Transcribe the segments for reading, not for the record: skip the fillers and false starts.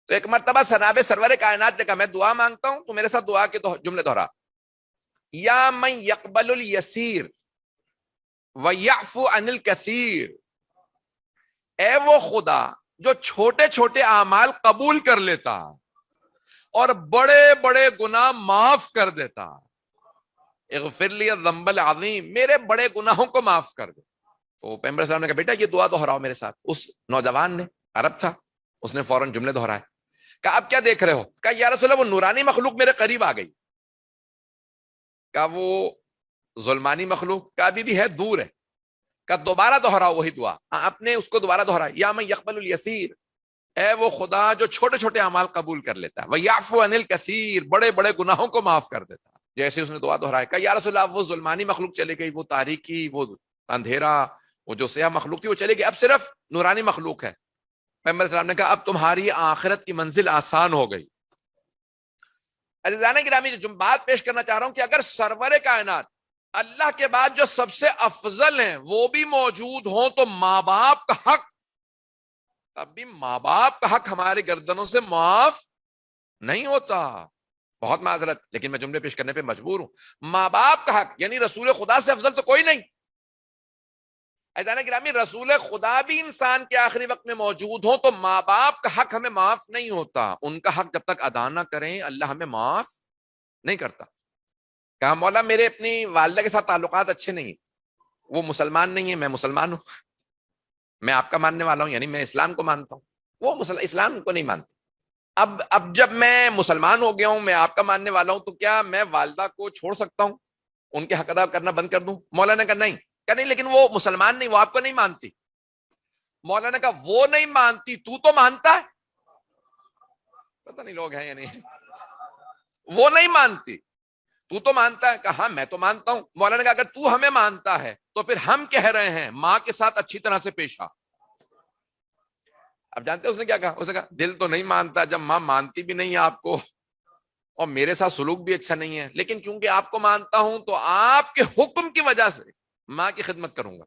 تو ایک مرتبہ جناب سرور کائنات نے کہا میں دعا مانگتا ہوں تو میرے ساتھ دعا کے جملے دہرا، یا من یقبل الیسیر ویعفو عن الکثیر، اے وہ خدا جو چھوٹے چھوٹے اعمال قبول کر لیتا اور بڑے بڑے گناہ معاف کر دیتا، اغفر لی الذنب العظیم، میرے بڑے گناہوں کو معاف کر دے۔ تو پیغمبر صلی اللہ علیہ وسلم نے کہا بیٹا یہ دعا دہراؤ میرے ساتھ۔ اس نوجوان نے، عرب تھا، اس نے فوراً جملے دہرائے۔ کہا اب کیا دیکھ رہے ہو؟ کہا یا رسول اللہ وہ نورانی مخلوق میرے قریب آ گئی۔ کہا وہ ظلمانی مخلوق؟ کہا ابھی بھی ہے، دور ہے۔ کہا دوبارہ دہراؤ وہی دعا۔ آپ نے اس کو دوبارہ دہرایا، یا من یقبل الیسیر، اے وہ خدا جو چھوٹے چھوٹے اعمال قبول کر لیتا ہے، ویعفو عن الکثیر، بڑے بڑے گناہوں کو معاف کر دیتا ہے۔ جیسے اس نے دعا دہرایا، کہا یا رسول اللہ وہ ظلمانی مخلوق چلے گئی، وہ تاریکی، وہ اندھیرا، وہ جو سیاہ مخلوق تھی وہ چلے گئی، اب صرف نورانی مخلوق ہے۔ پیغمبر صلی اللہ علیہ وسلم نے کہا اب تمہاری آخرت کی منزل آسان ہو گئی۔ عزیزان گرامی، جو بات پیش کرنا چاہ رہا ہوں کہ اگر سرور کائنات اللہ کے بعد جو سب سے افضل ہیں وہ بھی موجود ہوں تو ماں باپ کا حق، تب بھی ماں باپ کا حق ہمارے گردنوں سے معاف نہیں ہوتا۔ بہت معذرت لیکن میں جملے پیش کرنے پہ مجبور ہوں۔ ماں باپ کا حق یعنی رسول خدا سے افضل تو کوئی نہیں۔ عزیزان گرامی، رسول خدا بھی انسان کے آخری وقت میں موجود ہوں تو ماں باپ کا حق ہمیں معاف نہیں ہوتا۔ ان کا حق جب تک ادا نہ کریں اللہ ہمیں معاف نہیں کرتا۔ کہا مولا میرے اپنی والدہ کے ساتھ تعلقات اچھے نہیں ہیں، وہ مسلمان نہیں ہے، میں مسلمان ہوں، میں آپ کا ماننے والا ہوں یعنی میں اسلام کو مانتا ہوں، وہ اسلام کو نہیں مانتے۔ اب جب میں مسلمان ہو گیا ہوں، میں آپ کا ماننے والا ہوں، تو کیا میں والدہ کو چھوڑ سکتا ہوں، ان کے حق ادا کرنا بند کر دوں؟ مولا نے کہا نہیں۔ کہا نہیں لیکن وہ مسلمان نہیں، وہ آپ کو نہیں مانتی۔ مولا نے کہا وہ نہیں مانتی تو مانتا ہے؟ پتہ نہیں لوگ ہیں یا نہیں، وہ نہیں مانتی تو مانتا ہے؟ کہا ہاں میں تو مانتا ہوں۔ مولا نے کہا اگر تو ہمیں مانتا ہے تو پھر ہم کہہ رہے ہیں ماں کے ساتھ اچھی طرح سے پیش آ۔ اب جانتے ہیں اس نے کیا کہا؟ اس نے کہا دل تو نہیں مانتا جب ماں مانتی بھی نہیں ہے آپ کو اور میرے ساتھ سلوک بھی اچھا نہیں ہے، لیکن کیونکہ آپ کو مانتا ہوں تو آپ کے حکم کی وجہ سے ماں کی خدمت کروں گا۔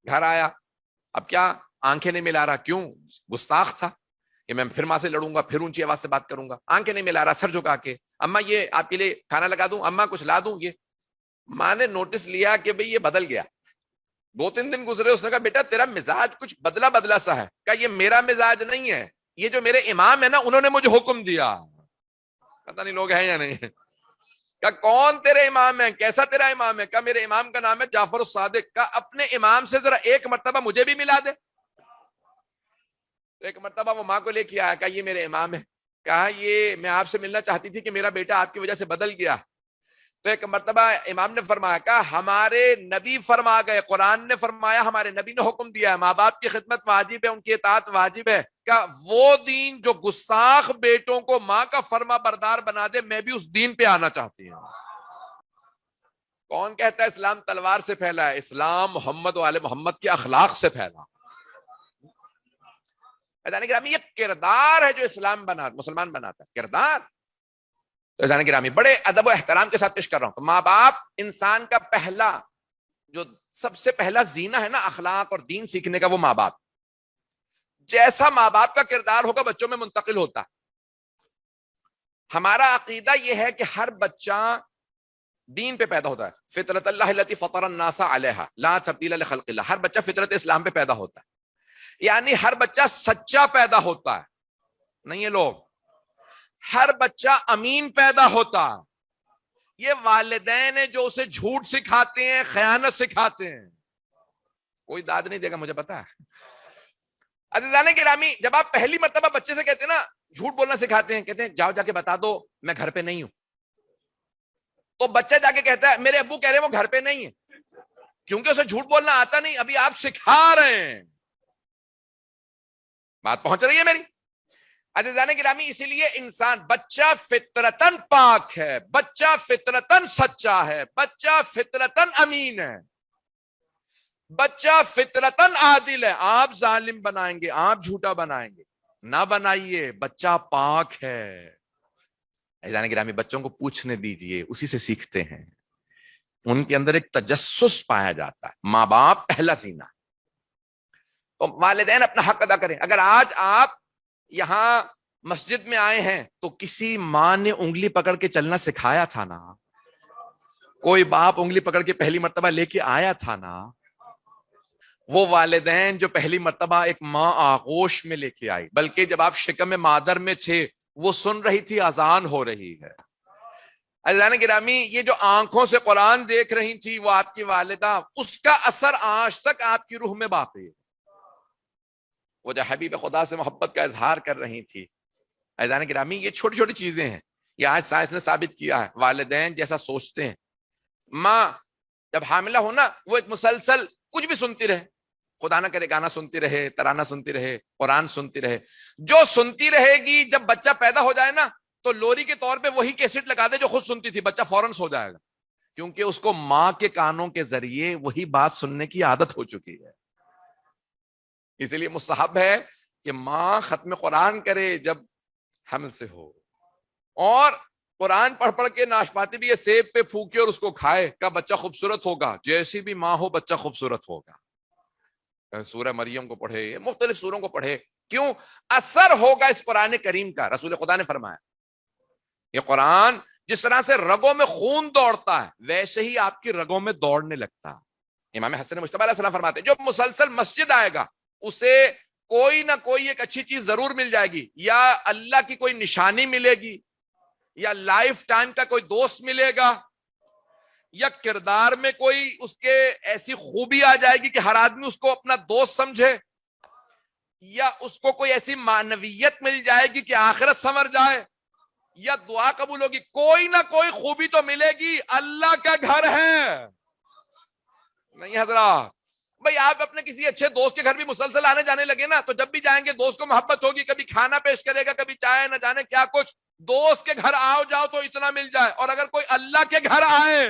گھر آیا، اب کیا آنکھیں نہیں ملا رہا، کیوں؟ گستاخ تھا کہ میں پھر ماں سے لڑوں گا، پھر اونچی آواز سے بات کروں گا۔ آنکھیں نہیں ملا رہا، سر جھکا کے اماں یہ آپ کے لیے کھانا لگا دوں، اماں کچھ لا دوں۔ یہ ماں نے نوٹس لیا کہ بھئی یہ بدل گیا۔ 2-3 دن گزرے، اس نے کہا بیٹا تیرا مزاج کچھ بدلا بدلا سا ہے۔ کہا یہ میرا مزاج نہیں ہے، یہ جو میرے امام ہے نا انہوں نے مجھے حکم دیا۔ پتہ نہیں لوگ ہیں یا نہیں۔ کہا کون تیرے امام ہے، کیسا تیرا امام ہے؟ کہا میرے امام کا نام ہے جعفر الصادق۔ کہا اپنے امام سے ذرا ایک مرتبہ مجھے بھی ملا دے۔ ایک مرتبہ وہ ماں کو لے کے آیا، کہا یہ میرے امام ہے۔ کہا یہ میں آپ سے ملنا چاہتی تھی کہ میرا بیٹا آپ کی وجہ سے بدل گیا۔ تو ایک مرتبہ امام نے فرمایا، کہا ہمارے نبی فرما گئے، قرآن نے فرمایا، ہمارے نبی نے حکم دیا ہے، ماں باپ کی خدمت واجب ہے، ان کی اطاعت واجب ہے۔ کہا وہ دین جو گستاخ بیٹوں کو ماں کا فرما بردار بنا دے، میں بھی اس دین پہ آنا چاہتی ہوں۔ کون کہتا ہے اسلام تلوار سے پھیلا ہے؟ اسلام محمد و آل محمد کے اخلاق سے پھیلا۔ گرامی یہ کردار ہے جو اسلام مسلمان بناتا ہے، کردار۔ گرامی بڑے ادب و احترام کے ساتھ پیش کر رہا ہوں، ماں باپ انسان کا پہلا جو سب سے پہلا زینہ ہے نا اخلاق اور دین سیکھنے کا، وہ ماں باپ۔ جیسا ماں باپ کا کردار ہوگا بچوں میں منتقل ہوتا ہے۔ ہمارا عقیدہ یہ ہے کہ ہر بچہ دین پہ پیدا ہوتا ہے، فطرت اللہ التی فطر الناس علیہا لا تبدیل لخلق اللہ، ہر بچہ فطرت اسلام پہ پیدا ہوتا ہے، یعنی ہر بچہ سچا پیدا ہوتا ہے، نہیں ہے لوگ، ہر بچہ امین پیدا ہوتا ہے۔ یہ والدین ہیں جو اسے جھوٹ سکھاتے ہیں، خیانت سکھاتے ہیں۔ کوئی داد نہیں دے گا مجھے پتا ہے۔ عزیزان گرامی جب آپ پہلی مرتبہ بچے سے کہتے ہیں نا جھوٹ بولنا سکھاتے ہیں، کہتے ہیں جاؤ جا کے بتا دو میں گھر پہ نہیں ہوں، تو بچہ جا کے کہتا ہے میرے ابو کہہ رہے ہیں وہ گھر پہ نہیں ہے، کیونکہ اسے جھوٹ بولنا آتا نہیں، ابھی آپ سکھا رہے ہیں۔ بات پہنچ رہی ہے میری؟ عزیزان گرامی اسی لیے انسان بچہ فطرتاً پاک ہے، بچہ فطرتاً سچا ہے، بچہ فطرتاً امین ہے، بچہ فطرتاً عادل ہے۔ آپ ظالم بنائیں گے، آپ جھوٹا بنائیں گے، نہ بنائیے، بچہ پاک ہے۔ عزیزان گرامی بچوں کو پوچھنے دیجئے، اسی سے سیکھتے ہیں، ان کے اندر ایک تجسس پایا جاتا ہے۔ ماں باپ پہلا زینہ، تو والدین اپنا حق ادا کریں۔ اگر آج آپ یہاں مسجد میں آئے ہیں تو کسی ماں نے انگلی پکڑ کے چلنا سکھایا تھا نا, کوئی باپ انگلی پکڑ کے پہلی مرتبہ لے کے آیا تھا نا, وہ والدین جو پہلی مرتبہ ایک ماں آغوش میں لے کے آئی, بلکہ جب آپ شکم مادر میں تھے وہ سن رہی تھی اذان ہو رہی ہے. عزیزان گرامی, یہ جو آنکھوں سے قرآن دیکھ رہی تھی وہ آپ کی والدہ, اس کا اثر آج تک آپ کی روح میں باقی ہے. وہ جو حبیب خدا سے محبت کا اظہار کر رہی تھی. عزیزان گرامی, یہ چھوٹی چھوٹی چیزیں ہیں, یہ آج سائنس نے ثابت کیا ہے. والدین جیسا سوچتے ہیں, ماں جب حاملہ ہونا وہ ایک مسلسل کچھ بھی سنتی رہے, خدا نہ کرے گانا سنتی رہے, ترانہ سنتی رہے, قرآن سنتی رہے, جو سنتی رہے گی جب بچہ پیدا ہو جائے نا تو لوری کے طور پہ وہی کیسٹ لگا دے جو خود سنتی تھی, بچہ فوراً سو جائے گا, کیونکہ اس کو ماں کے کانوں کے ذریعے وہی بات سننے کی عادت ہو چکی ہے. اسی لیے مستحب ہے کہ ماں ختم قرآن کرے جب حمل سے ہو, اور قرآن پڑھ پڑھ کے ناشپاتی بھی یہ سیب پہ پھونکے اور اس کو کھائے, کا بچہ خوبصورت ہوگا, جیسی بھی ماں ہو بچہ خوبصورت ہوگا. سورہ مریم کو پڑھے, مختلف سوروں کو پڑھے, کیوں؟ اثر ہوگا اس قرآن کریم کا. رسول خدا نے فرمایا یہ قرآن جس طرح سے رگوں میں خون دوڑتا ہے ویسے ہی آپ کی رگوں میں دوڑنے لگتا ہے. امام حسن مجتبی علیہ السلام فرماتے ہیں جو مسلسل مسجد آئے گا اسے کوئی نہ کوئی ایک اچھی چیز ضرور مل جائے گی, یا اللہ کی کوئی نشانی ملے گی, یا لائف ٹائم کا کوئی دوست ملے گا, یا کردار میں کوئی اس کے ایسی خوبی آ جائے گی کہ ہر آدمی اس کو اپنا دوست سمجھے, یا اس کو کوئی ایسی معنویت مل جائے گی کہ آخرت سنور جائے, یا دعا قبول ہوگی. کوئی نہ کوئی خوبی تو ملے گی. اللہ کا گھر ہے نہیں حضرات. بھئی آپ اپنے کسی اچھے دوست کے گھر بھی مسلسل آنے جانے لگے نا تو جب بھی جائیں گے دوست کو محبت ہوگی, کبھی کھانا پیش کرے گا, کبھی چائے, نہ جانے کیا کچھ. دوست کے گھر آؤ جاؤ تو اتنا مل جائے, اور اگر کوئی اللہ کے گھر آئے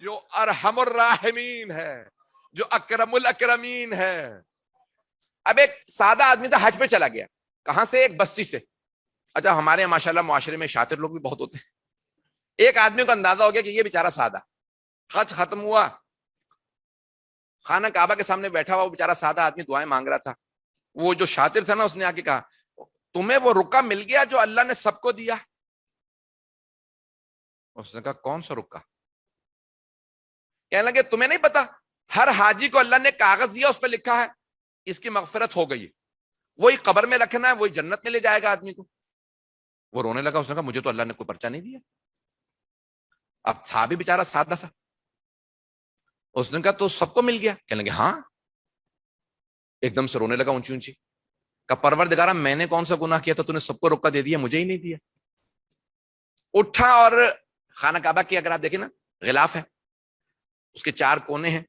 جو ارحم الراحمین ہے, جو اکرم الاکرمین ہے. اب ایک سادہ آدمی تھا, حج پہ چلا گیا. کہاں سے؟ ایک بستی سے. اچھا ہمارے ماشاءاللہ معاشرے میں شاطر لوگ بھی بہت ہوتے ہیں. ایک آدمی کو اندازہ ہو گیا کہ یہ بیچارہ سادہ, حج ختم ہوا, خانہ کعبہ کے سامنے بیٹھا ہوا وہ بیچارہ سادہ آدمی دعائیں مانگ رہا تھا. وہ جو شاطر تھا نا اس نے آ کے کہا تمہیں وہ رکا مل گیا جو اللہ نے سب کو دیا؟ اس نے کہا کون سا رکا؟ کہنے لگے تمہیں نہیں پتا ہر حاجی کو اللہ نے کاغذ دیا, اس پہ لکھا ہے اس کی مغفرت ہو گئی, وہی قبر میں رکھنا ہے, وہی جنت میں لے جائے گا آدمی کو. وہ رونے لگا. اس نے کہا مجھے تو اللہ نے کوئی پرچہ نہیں دیا. اب تھا بھی بیچارہ سادہ سا. اس نے کہا تو سب کو مل گیا؟ کہنے لگے ہاں. ایک دم سے رونے لگا اونچی اونچی. کہ پروردگارا میں نے کون سا گناہ کیا تھا تو نے سب کو رکا دے دیا, مجھے ہی نہیں دیا. اٹھا اور خانہ کعبہ کی اگر آپ دیکھیں نا غلاف ہے, اس کے 4 کونے ہیں,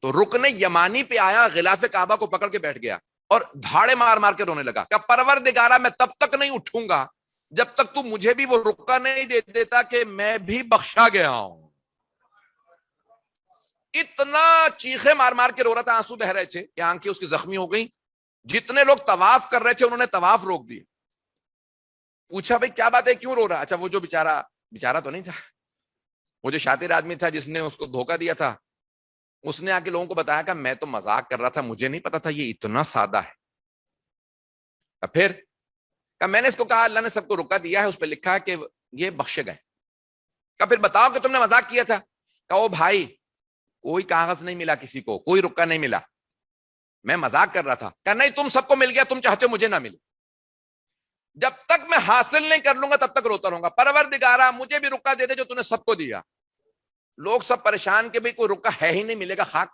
تو رکن یمانی پہ آیا, غلاف کعبہ کو پکڑ کے بیٹھ گیا اور دھاڑے مار مار کے رونے لگا. کہ پروردگارا میں تب تک نہیں اٹھوں گا جب تک تو مجھے بھی وہ رکا نہیں دے دیتا کہ میں بھی بخشا گیا ہوں. اتنا چیخے مار مار کے رو رہا تھا, آنسو بہ رہے تھے کہ آنکھیں اس کی زخمی ہو گئی. جتنے لوگ طواف کر رہے تھے انہوں نے طواف روک دیے. پوچھا بھائی کیا بات ہے, کیوں رو رہا؟ اچھا وہ جو بیچارہ تو نہیں تھا, وہ جو شاطر آدمی تھا جس نے اس کو دھوکہ دیا تھا, اس نے آ کے لوگوں کو بتایا کہ میں تو مذاق کر رہا تھا, مجھے نہیں پتا تھا یہ اتنا سادہ ہے. پھر کہ میں نے اس کو کہا اللہ نے سب کو رکا دیا ہے, اس پہ لکھا ہے کہ یہ بخشے گئے. کہ پھر بتاؤ کہ تم نے مذاق کیا تھا. کہ او بھائی کوئی کاغذ نہیں ملا, کسی کو کوئی رکا نہیں ملا, میں مذاق کر رہا تھا. کہ نہیں تم سب کو مل گیا, تم چاہتے ہو مجھے نہ ملے. جب تک میں حاصل نہیں کر لوں گا تب تک روتا رہوں گا. پروردگارا مجھے بھی رکا دے دے جو تو نے سب کو دیا. لوگ سب پریشان کہ بھئی کوئی رکا ہے ہی نہیں, ملے گا خاک,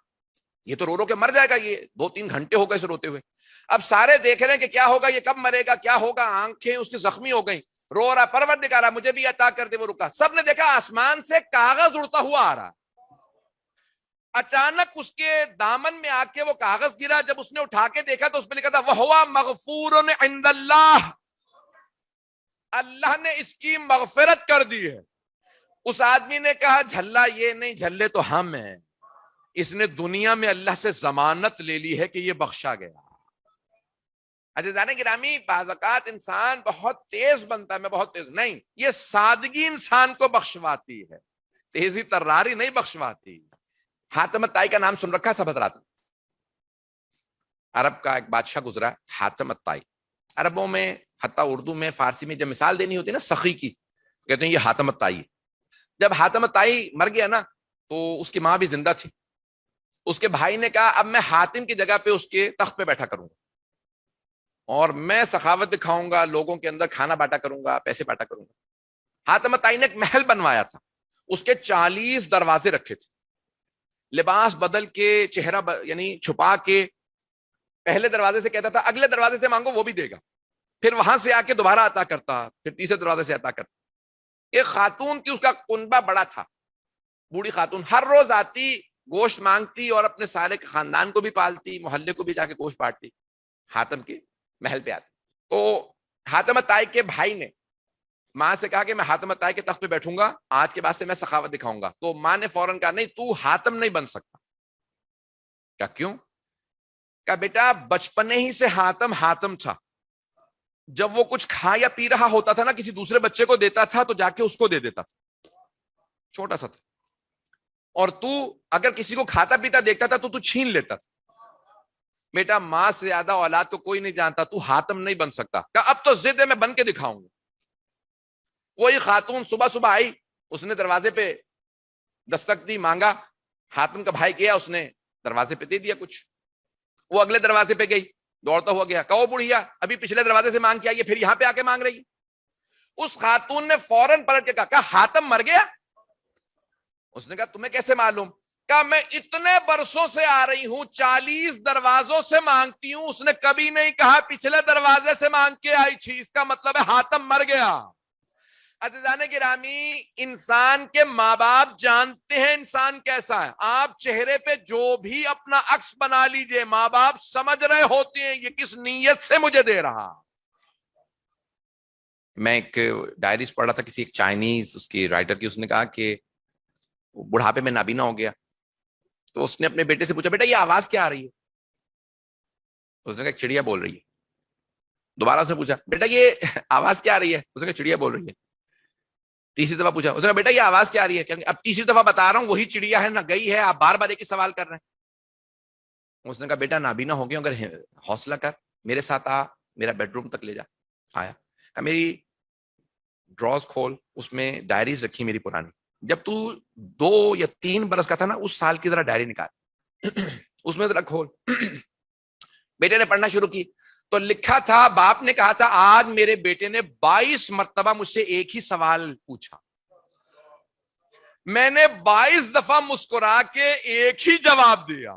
یہ تو رو رو کے مر جائے گا, یہ 2-3 گھنٹے ہو گئے اسے روتے ہوئے. اب سارے دیکھ رہے ہیں کہ کیا ہوگا, یہ کب مرے گا, کیا ہوگا. آنکھیں اس کی زخمی ہو گئیں, رو رہا پروردگارا مجھے بھی عطا کر دے وہ رکا. سب نے دیکھا آسمان سے کاغذ اڑتا ہوا آ رہا. اچانک اس کے دامن میں آ کے وہ کاغذ گرا. جب اس نے اٹھا کے دیکھا تو اس پہ لکھا تھا وَهُوَ مَغْفُورٌ عِندَ اللَّهِ, اللہ نے اس کی مغفرت کر دی ہے. اس آدمی نے کہا جھلا یہ نہیں, جھلے تو ہم ہیں. اس نے دنیا میں اللہ سے ضمانت لے لی ہے کہ یہ بخشا گیا. عزیزان گرامی بعض اوقات انسان بہت تیز بنتا ہے, میں بہت تیز نہیں, یہ سادگی انسان کو بخشواتی ہے, تیزی تراری نہیں بخشواتی. حاتم الطائی کا نام سن رکھا سب حضرات؟ عرب کا ایک بادشاہ گزرا حاتم الطائی. عربوں میں حتیٰ اردو میں فارسی میں جب مثال دینی ہوتی ہے نا سخی کی, کہتے ہیں یہ حاتم الطائی ہے. جب حاتم الطائی مر گیا نا تو اس کی ماں بھی زندہ تھی. اس کے بھائی نے کہا اب میں حاتم کی جگہ پہ اس کے تخت پہ بیٹھا کروں گا اور میں سخاوت دکھاؤں گا, لوگوں کے اندر کھانا بانٹا کروں گا, پیسے بانٹا کروں گا. حاتم الطائی نے ایک محل بنوایا تھا, اس کے 40 دروازے رکھے تھے, لباس بدل کے چہرہ یعنی چھپا کے پہلے دروازے سے کہتا تھا اگلے دروازے سے مانگو وہ بھی دے گا, پھر وہاں سے آ کے دوبارہ عطا کرتا, پھر تیسرے دروازے سے عطا کرتا. ایک خاتون تھی, اس کا کنبہ بڑا تھا, بوڑھی خاتون, ہر روز آتی گوشت مانگتی اور اپنے سارے خاندان کو بھی پالتی, محلے کو بھی جا کے گوشت بانٹتی, حاتم کے محل پہ آتی. تو حاتم الطائی کے بھائی نے ماں سے کہا کہ میں حاتم الطائی کے تخت پہ بیٹھوں گا, آج کے بعد سے میں سخاوت دکھاؤں گا. تو ماں نے فوراً کہا نہیں تو حاتم نہیں بن سکتا. کیا کیوں؟ کہا بیٹا بچپنے ہی سے حاتم حاتم تھا, جب وہ کچھ کھا یا پی رہا ہوتا تھا نا کسی دوسرے بچے کو دیتا تھا تو جا کے اس کو دے دیتا تھا, چھوٹا سا تھا, اور تو اگر کسی کو کھاتا پیتا دیکھتا تھا تو چھین لیتا تھا. بیٹا ماں سے زیادہ اولاد کو کوئی نہیں جانتا, تو حاتم نہیں بن سکتا. کہا اب تو ضد ہے میں بن کے دکھاؤں گا. وہی خاتون صبح صبح آئی, اس نے دروازے پہ دستک دی, مانگا, حاتم کا بھائی گیا, اس نے دروازے پہ دے دیا کچھ. وہ اگلے دروازے پہ گئی, دوڑتا ہوا گیا, کہو بڑھیا ابھی پچھلے دروازے سے مانگ کے آئی ہے, پھر یہاں پہ آ کے مانگ رہی. اس خاتون نے فوراً پلٹ کے کہا حاتم مر گیا؟ اس نے کہا تمہیں کیسے معلوم؟ کہا میں اتنے برسوں سے آ رہی ہوں, 40 دروازوں سے مانگتی ہوں, اس نے کبھی نہیں کہا پچھلے دروازے سے مانگ کے آئی تھی, اس کا مطلب ہے حاتم مر گیا. عزیزان گرامی, انسان کے ماں باپ جانتے ہیں انسان کیسا ہے. آپ چہرے پہ جو بھی اپنا عکس بنا لیجئے, ماں باپ سمجھ رہے ہوتے ہیں یہ کس نیت سے مجھے دے رہا. میں ایک ڈائریز پڑھ رہا تھا کسی ایک چائنیز اس کی رائٹر کی, اس نے کہا کہ بڑھاپے میں نابینا ہو گیا, تو اس نے اپنے بیٹے سے پوچھا بیٹا یہ آواز کیا آ رہی ہے؟ اس نے کہا چڑیا بول رہی ہے. دوبارہ اس نے پوچھا بیٹا یہ آواز کیا آ رہی ہے؟ اس نے کہا چڑیا بول رہی ہے. تیسری دفعہ پوچھا, اس نے کہا بیٹا یہ آواز کیا آ رہی ہے؟ اب تیسری دفعہ بتا رہا ہوں وہی چڑیا ہے, نہ گئی ہے, آپ بار بار ایک ہی سوال کر رہے ہیں. اس نے کہا بیٹا نابینا ہو گیا, اگر حوصلہ کر, میرے ساتھ آ, میرا بیڈ روم تک لے جا. آیا, کہا میری ڈراز کھول, اس میں ڈائریز رکھی میری پرانی, جب تو 2 یا 3 برس کا تھا نا اس سال کی ذرا ڈائری نکال, اس میں ذرا کھول. بیٹے نے پڑھنا شروع کی تو لکھا تھا, باپ نے کہا تھا آج میرے بیٹے نے 22 مرتبہ مجھ سے ایک ہی سوال پوچھا, میں نے 22 دفعہ مسکرا کے ایک ہی جواب دیا,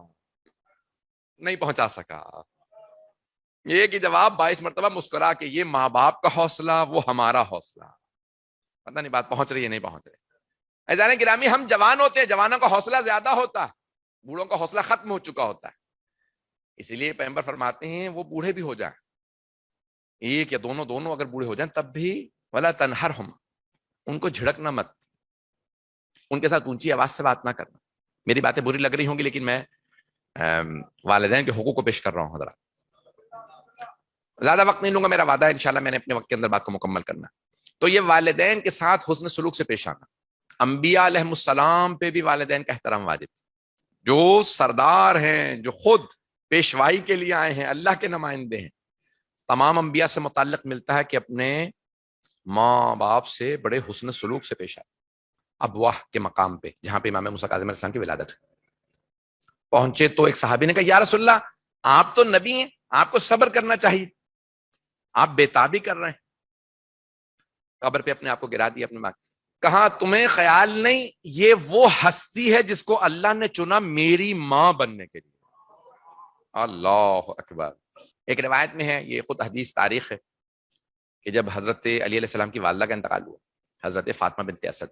نہیں پہنچا سکا. ایک ہی جواب 22 مرتبہ مسکرا کے. یہ ماں باپ کا حوصلہ, وہ ہمارا حوصلہ. پتہ نہیں بات پہنچ رہی ہے نہیں پہنچ رہی. عزیزان گرامی, ہم جوان ہوتے ہیں, جوانوں کا حوصلہ زیادہ ہوتا ہے, بوڑھوں کا حوصلہ ختم ہو چکا ہوتا ہے. اسی لیے پیغمبر فرماتے ہیں وہ بوڑھے بھی ہو جائیں, ایک یا دونوں اگر بوڑھے ہو جائیں تب بھی ولا تنہرہم, ان کو جھڑکنا مت, ان کے ساتھ اونچی آواز سے بات نہ کرنا. میری باتیں بری لگ رہی ہوں گی لیکن میں والدین کے حقوق کو پیش کر رہا ہوں. حضرات زیادہ وقت نہیں لوں گا, میرا وعدہ ہے انشاءاللہ میں نے اپنے وقت کے اندر بات کو مکمل کرنا. تو یہ والدین کے ساتھ حسن سلوک سے پیش آنا. انبیاء علیہ السلام پہ بھی والدین کا احترام واجب. جو سردار ہیں, جو خود پیشوائی کے لیے آئے ہیں, اللہ کے نمائندے ہیں, تمام انبیاء سے متعلق ملتا ہے کہ اپنے ماں باپ سے بڑے حسن سلوک سے پیش آئے. ابواہ کے مقام پہ جہاں پہ امام موسیٰ کاظم علیہ السلام کی ولادت ہوئی, پہنچے تو ایک صحابی نے کہا یا رسول اللہ آپ تو نبی ہیں, آپ کو صبر کرنا چاہیے, آپ بےتابی کر رہے ہیں. قبر پہ اپنے آپ کو گرا دیا اپنے ماں. کہا تمہیں خیال نہیں یہ وہ ہستی ہے جس کو اللہ نے چنا میری ماں بننے کے لیے. اللہ اکبر. ایک روایت میں ہے, یہ خود حدیث تاریخ ہے, کہ جب حضرت علی علیہ السلام کی والدہ کا انتقال ہوا, حضرت فاطمہ بنت اسد,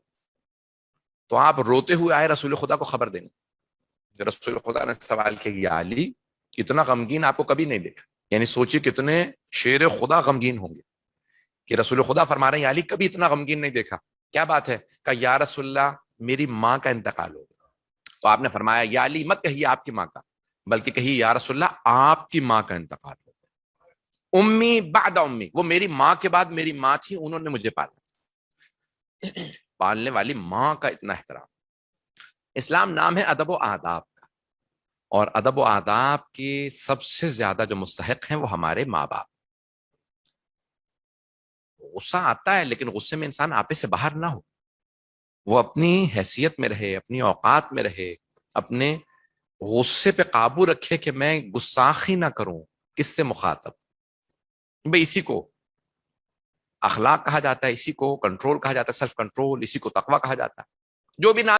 تو آپ روتے ہوئے آئے رسول خدا کو خبر دینے. رسول خدا نے سوال کیا یا علی اتنا غمگین آپ کو کبھی نہیں دیکھا, یعنی سوچیے کتنے شیر خدا غمگین ہوں گے, کہ رسول خدا فرما رہے ہیں یا علی کبھی اتنا غمگین نہیں دیکھا, کیا بات ہے؟ کہ یا رسول اللہ میری ماں کا انتقال ہو گیا. تو آپ نے فرمایا یا علی مت کہیے آپ کی ماں کا, بلکہ کہیے یا رسول اللہ آپ کی ماں کا انتقال ہو گیا. امی بعد امی, وہ میری ماں کے بعد میری ماں تھی, انہوں نے مجھے پالا. پالنے والی ماں کا اتنا احترام. اسلام نام ہے ادب و آداب کا, اور ادب و آداب کی سب سے زیادہ جو مستحق ہیں وہ ہمارے ماں باپ. غصہ آتا ہے لیکن غصے میں انسان آپے سے باہر نہ ہو, وہ اپنی حیثیت میں رہے, اپنی اوقات میں رہے, اپنے غصے پہ قابو رکھے کہ میں گستاخی نہ کروں. کس سے مخاطب؟ بھئی اسی کو اخلاق کہا جاتا ہے, اسی کو کنٹرول کہا جاتا ہے, سیلف کنٹرول, اسی کو تقوی کہا جاتا ہے. جو بھی نام